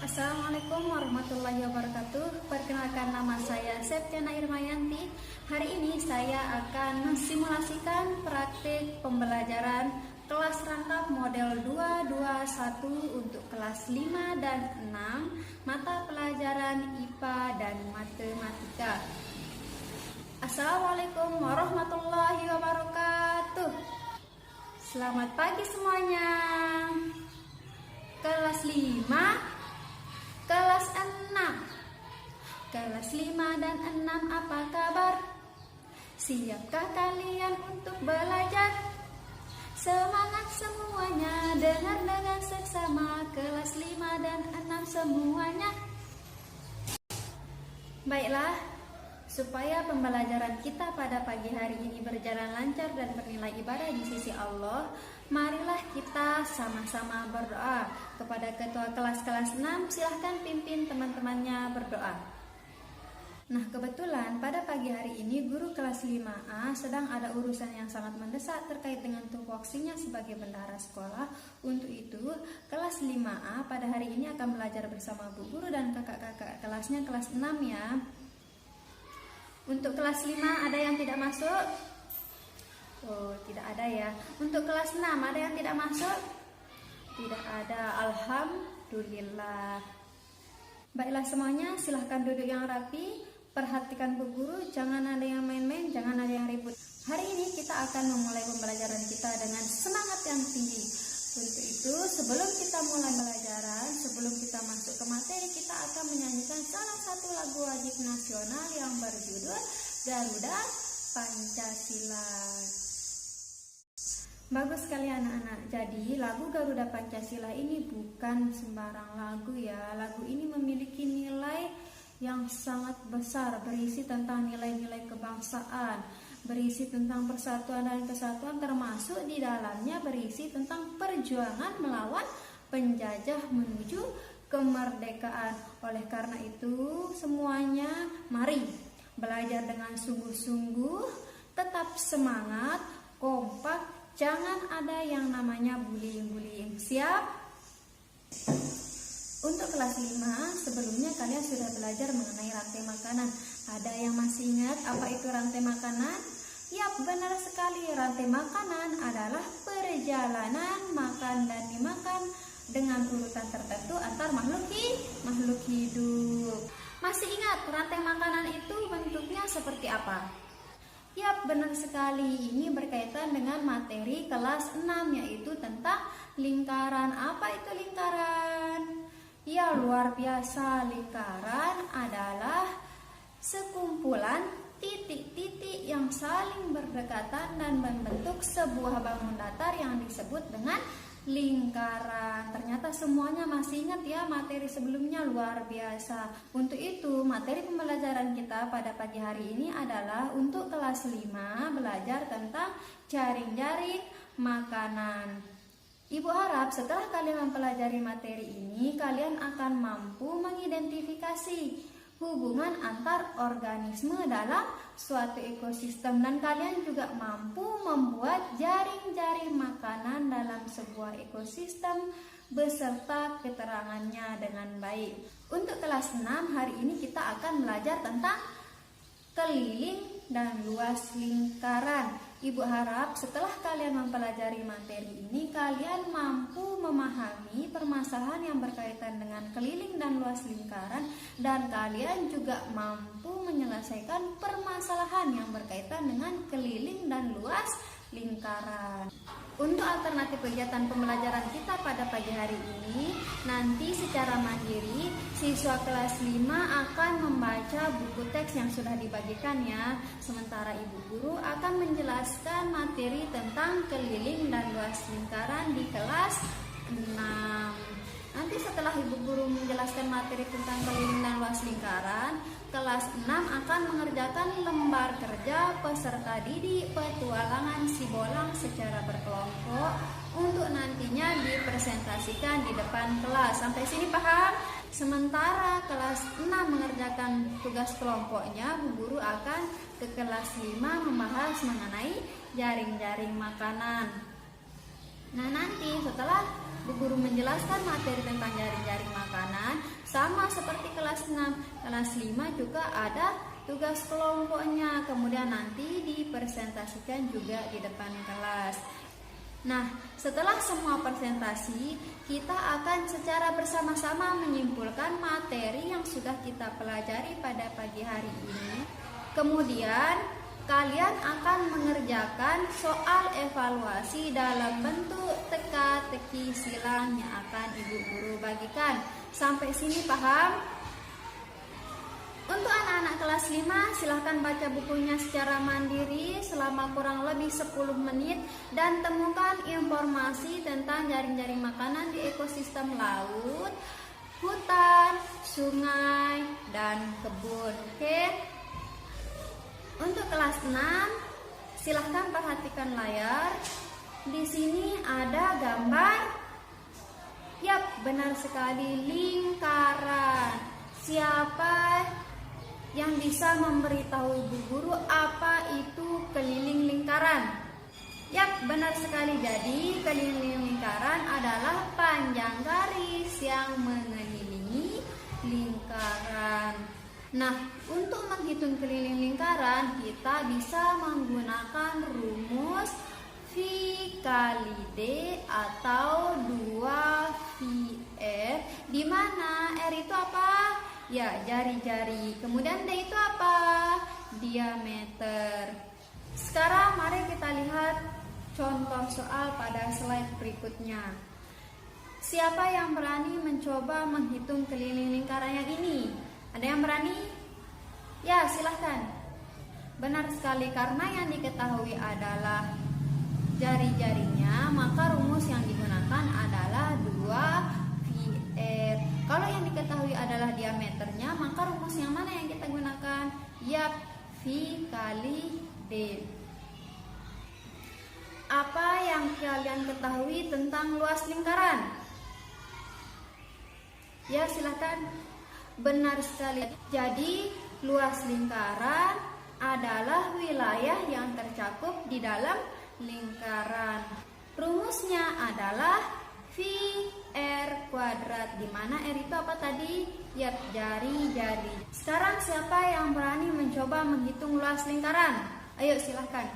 Assalamualaikum warahmatullahi wabarakatuh. Perkenalkan, nama saya Septiana Irmayanti. Hari ini saya akan mensimulasikan praktik pembelajaran kelas rangkap model 221 untuk kelas 5 dan 6 mata pelajaran IPA dan matematika. Assalamualaikum warahmatullahi wabarakatuh. Selamat pagi semuanya. Kelas 5, kelas 6, kelas 5 dan 6 apa kabar? Siapkah kalian untuk belajar? Semangat semuanya, dengar dengan seksama. Kelas 5 dan 6 semuanya. Baiklah, supaya pembelajaran kita pada pagi hari ini berjalan lancar dan bernilai ibadah di sisi Allah, marilah kita sama-sama berdoa. Kepada ketua kelas 6, silahkan pimpin teman-temannya berdoa. Nah, kebetulan pada pagi hari ini guru kelas 5A sedang ada urusan yang sangat mendesak terkait dengan tupoksinya sebagai bendahara sekolah. Untuk itu, kelas 5A pada hari ini akan belajar bersama bu guru dan kakak-kakak kelasnya kelas 6 ya. Untuk kelas 5 ada yang tidak masuk? Oh, tidak ada ya. Untuk kelas 6 ada yang tidak masuk? Tidak ada. Alhamdulillah. Baiklah semuanya, silahkan duduk yang rapi. Perhatikan bu guru, jangan ada yang main-main, jangan ada yang ribut. Hari ini kita akan memulai pembelajaran kita dengan semangat yang tinggi. Untuk itu, sebelum kita mulai pembelajaran, sebelum kita masuk ke materi, kita akan menyanyikan salah satu lagu wajib nasional yang berjudul Garuda Pancasila. Bagus sekali anak-anak. Jadi lagu Garuda Pancasila ini bukan sembarang lagu ya. Lagu ini memiliki nilai yang sangat besar, berisi tentang nilai-nilai kebangsaan, berisi tentang persatuan dan kesatuan, termasuk di dalamnya berisi tentang perjuangan melawan penjajah menuju kemerdekaan. Oleh karena itu, semuanya mari belajar dengan sungguh-sungguh, tetap semangat, kompak, jangan ada yang namanya bullying. Siap? Untuk kelas 5, sebelumnya kalian sudah belajar mengenai rantai makanan. Ada yang masih ingat apa itu rantai makanan? Yap, benar sekali. Rantai makanan adalah perjalanan makan dan dimakan dengan urutan tertentu antar makhluk hidup. Masih ingat rantai makanan itu bentuknya seperti apa? Yap, benar sekali. Ini berkaitan dengan materi kelas 6, yaitu tentang lingkaran. Apa itu lingkaran? Ya, luar biasa. Lingkaran adalah sekumpulan titik-titik yang saling berdekatan dan membentuk sebuah bangun datar yang disebut dengan lingkaran. Ternyata semuanya masih ingat ya materi sebelumnya, luar biasa. Untuk itu, materi pembelajaran kita pada pagi hari ini adalah untuk kelas 5 belajar tentang jaring-jaring makanan. Ibu harap setelah kalian mempelajari materi ini, kalian akan mampu mengidentifikasi hubungan antar organisme dalam suatu ekosistem, dan kalian juga mampu membuat jaring-jaring makanan dalam sebuah ekosistem beserta keterangannya dengan baik. Untuk kelas 6 hari ini kita akan belajar tentang keliling dan luas lingkaran. Ibu harap setelah kalian mempelajari materi ini, kalian mampu memahami permasalahan yang berkaitan dengan keliling dan luas lingkaran, dan kalian juga mampu menyelesaikan permasalahan yang berkaitan dengan keliling dan luas lingkaran. Untuk alternatif kegiatan pembelajaran kita pada pagi hari ini, nanti secara mandiri siswa kelas 5 akan membaca buku teks yang sudah dibagikan ya. Sementara ibu guru akan menjelaskan materi tentang keliling dan luas lingkaran di kelas 6. Nanti setelah ibu guru menjelaskan materi tentang keliling dan luas lingkaran, kelas 6 akan mengerjakan lembar kerja peserta didik petualangan si bolang secara berkelompok untuk nantinya dipresentasikan di depan kelas. Sampai sini paham? Sementara kelas 6 mengerjakan tugas kelompoknya, bu guru akan ke kelas 5 membahas mengenai jaring-jaring makanan. Nah, nanti setelah Bu Guru menjelaskan materi tentang jaring-jaring makanan sama seperti kelas 6. Kelas 5 juga ada tugas kelompoknya, kemudian nanti dipresentasikan juga di depan kelas. Nah, setelah semua presentasi, kita akan secara bersama-sama menyimpulkan materi yang sudah kita pelajari pada pagi hari ini. Kemudian, kalian akan mengerjakan soal evaluasi dalam bentuk teka-teki silang yang akan Ibu Guru bagikan. Sampai sini paham? Untuk anak-anak kelas 5, silahkan baca bukunya secara mandiri selama kurang lebih 10 menit dan temukan informasi tentang jaring-jaring makanan di ekosistem laut, hutan, sungai, dan kebun. Oke? Untuk kelas 6, silahkan perhatikan layar. Di sini ada gambar. Yap, benar sekali, lingkaran. Siapa yang bisa memberitahu Bu Guru apa itu keliling lingkaran? Yap, benar sekali. Jadi, keliling lingkaran adalah panjang garis yang mengelilingi lingkaran. Nah, untuk menghitung keliling lingkaran, kita bisa menggunakan rumus V kali D atau 2VR, di mana R itu apa? Ya, jari-jari. Kemudian D itu apa? Diameter. Sekarang mari kita lihat contoh soal pada slide berikutnya. Siapa yang berani mencoba menghitung keliling lingkaran yang ini? Ada yang berani? Ya, silahkan. Benar sekali, karena yang diketahui adalah jari-jarinya, maka rumus yang digunakan adalah 2VR. Kalau yang diketahui adalah diameternya, maka rumus yang mana yang kita gunakan? Yap, V kali D. Apa yang kalian ketahui tentang luas lingkaran? Ya, silakan. Benar sekali. Jadi, luas lingkaran adalah wilayah yang tercakup di dalam lingkaran. Rumusnya adalah VR kuadrat, di mana R itu apa tadi? Yap, jari-jari. Sekarang siapa yang berani mencoba menghitung luas lingkaran? Ayo silahkan.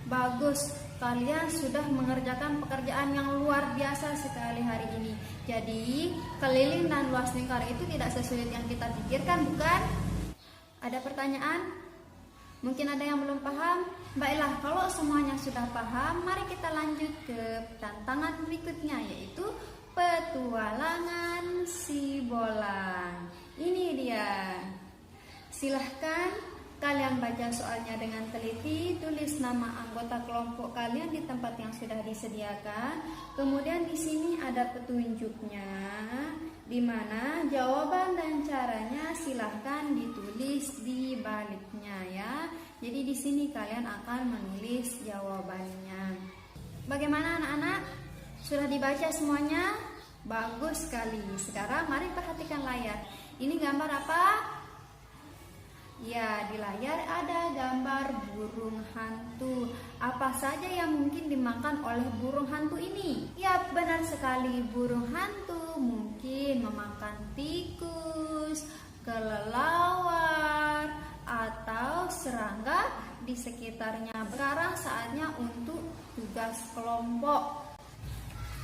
Bagus, kalian sudah mengerjakan pekerjaan yang luar biasa sekali hari ini. Jadi, keliling dan luas lingkaran itu tidak sesulit yang kita pikirkan, bukan? Ada pertanyaan? Mungkin ada yang belum paham? Baiklah, kalau semuanya sudah paham, mari kita lanjut ke tantangan berikutnya, yaitu petualangan si bolang. Ini dia. Silahkan kalian baca soalnya dengan teliti, tulis nama anggota kelompok kalian di tempat yang sudah disediakan. Kemudian di sini ada petunjuknya, di mana jawaban dan caranya silahkan ditulis di baliknya ya. Jadi di sini kalian akan menulis jawabannya. Bagaimana anak-anak? Sudah dibaca semuanya? Bagus sekali. Sekarang mari perhatikan layar. Ini gambar apa? Ya, di layar ada gambar burung hantu. Apa saja yang mungkin dimakan oleh burung hantu ini? Ya, benar sekali. Burung hantu mungkin memakan tikus, kelelawar, atau serangga di sekitarnya. Sekarang saatnya untuk tugas kelompok.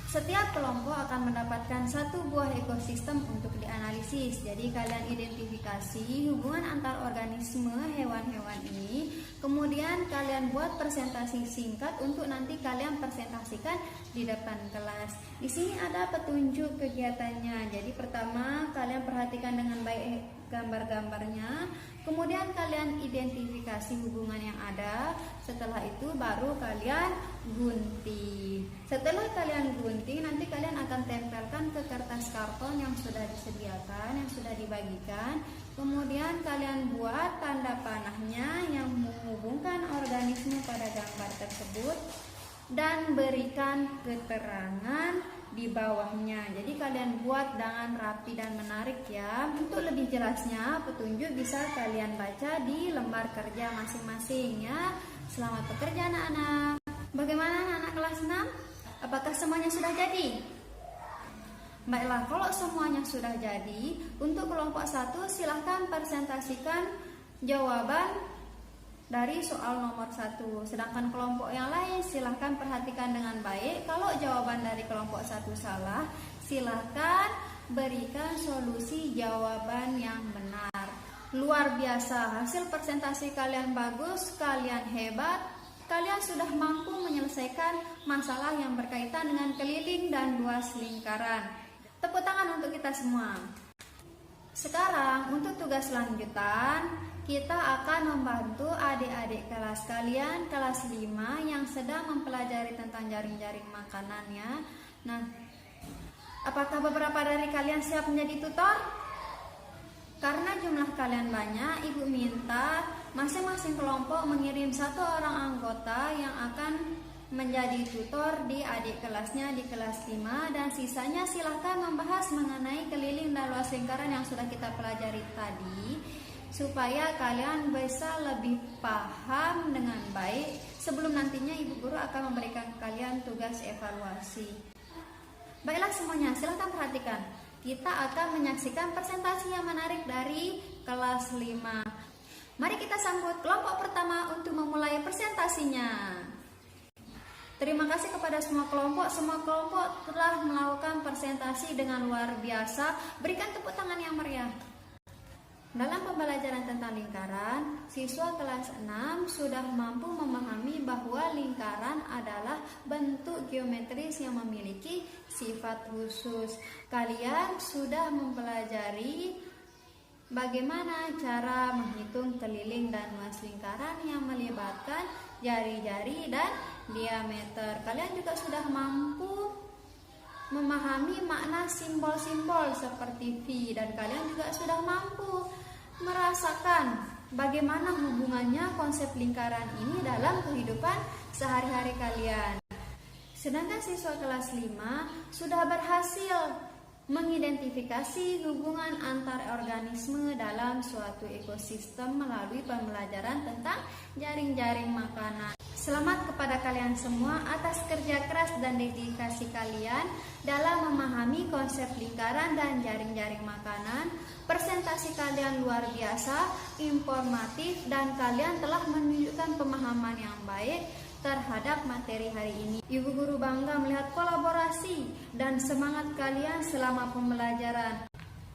Setiap kelompok akan mendapatkan satu buah ekosistem untuk dianalisis. Jadi kalian identifikasi hubungan antar organisme hewan-hewan ini. Kemudian kalian buat presentasi singkat untuk nanti kalian presentasikan di depan kelas. Di sini ada petunjuk kegiatannya. Jadi pertama kalian perhatikan dengan baik gambar-gambarnya. Kemudian kalian identifikasi hubungan yang ada. Setelah itu baru kalian gunting. Setelah kalian gunting, nanti kalian akan tempelkan ke kertas karton yang sudah disediakan, yang sudah dibagikan. Kemudian kalian buat tanda panahnya yang menghubungkan organisme pada gambar tersebut dan berikan keterangan di bawahnya. Jadi kalian buat dengan rapi dan menarik ya. Untuk lebih jelasnya, petunjuk bisa kalian baca di lembar kerja masing-masing ya. Selamat bekerja anak-anak. Bagaimana anak-anak kelas 6? Apakah semuanya sudah jadi? Baiklah, kalau semuanya sudah jadi, untuk kelompok 1 silahkan presentasikan jawaban dari soal nomor 1. Sedangkan kelompok yang lain silahkan perhatikan dengan baik. Kalau jawaban dari kelompok 1 salah, silahkan berikan solusi jawaban yang benar. Luar biasa, hasil presentasi kalian bagus, kalian hebat. Kalian sudah mampu menyelesaikan masalah yang berkaitan dengan keliling dan luas lingkaran. Tepuk tangan untuk kita semua. Sekarang untuk tugas lanjutan, kita akan membantu adik-adik kelas kalian kelas 5 yang sedang mempelajari tentang jaring-jaring makanannya. Nah, apakah beberapa dari kalian siap menjadi tutor? Karena jumlah kalian banyak, Ibu minta masing-masing kelompok mengirim 1 orang anggota yang akan menjadi tutor di adik kelasnya di kelas 5, dan sisanya silahkan membahas mengenai keliling dan luas lingkaran yang sudah kita pelajari tadi, supaya kalian bisa lebih paham dengan baik sebelum nantinya Ibu Guru akan memberikan kalian tugas evaluasi. Baiklah semuanya, silahkan perhatikan. Kita akan menyaksikan presentasi yang menarik dari kelas 5. Mari kita sambut kelompok pertama untuk memulai presentasinya. Terima kasih kepada semua kelompok. Semua kelompok telah melakukan presentasi dengan luar biasa. Berikan tepuk tangan yang meriah. Dalam pembelajaran tentang lingkaran, siswa kelas 6 sudah mampu memahami bahwa lingkaran adalah bentuk geometris yang memiliki sifat khusus. Kalian sudah mempelajari bagaimana cara menghitung keliling dan luas lingkaran yang melibatkan jari-jari dan diameter. Kalian juga sudah mampu memahami makna simbol-simbol seperti V, dan kalian juga sudah mampu merasakan bagaimana hubungannya konsep lingkaran ini dalam kehidupan sehari-hari kalian. Sedangkan siswa kelas 5 sudah berhasil mengidentifikasi hubungan antar organisme dalam suatu ekosistem melalui pembelajaran tentang jaring-jaring makanan. Selamat kepada kalian semua atas kerja keras dan dedikasi kalian dalam memahami konsep lingkaran dan jaring-jaring makanan. Presentasi kalian luar biasa, informatif, dan kalian telah menunjukkan pemahaman yang baik terhadap materi hari ini. Ibu Guru bangga melihat kolaborasi dan semangat kalian selama pembelajaran.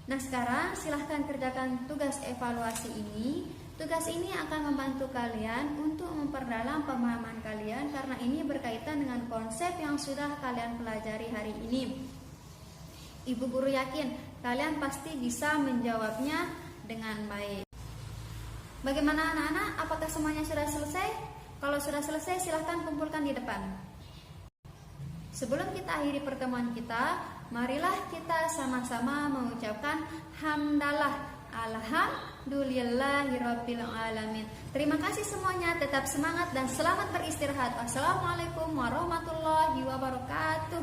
Nah, sekarang silahkan kerjakan tugas evaluasi ini. Tugas ini akan membantu kalian untuk memperdalam pemahaman kalian karena ini berkaitan dengan konsep yang sudah kalian pelajari hari ini. Ibu Guru yakin kalian pasti bisa menjawabnya dengan baik. Bagaimana anak-anak? Apakah semuanya sudah selesai? Kalau sudah selesai, silahkan kumpulkan di depan. Sebelum kita akhiri pertemuan kita, marilah kita sama-sama mengucapkan hamdalah. Alhamdulillahirabbil alamin. Terima kasih semuanya, tetap semangat dan selamat beristirahat. Wassalamualaikum warahmatullahi wabarakatuh.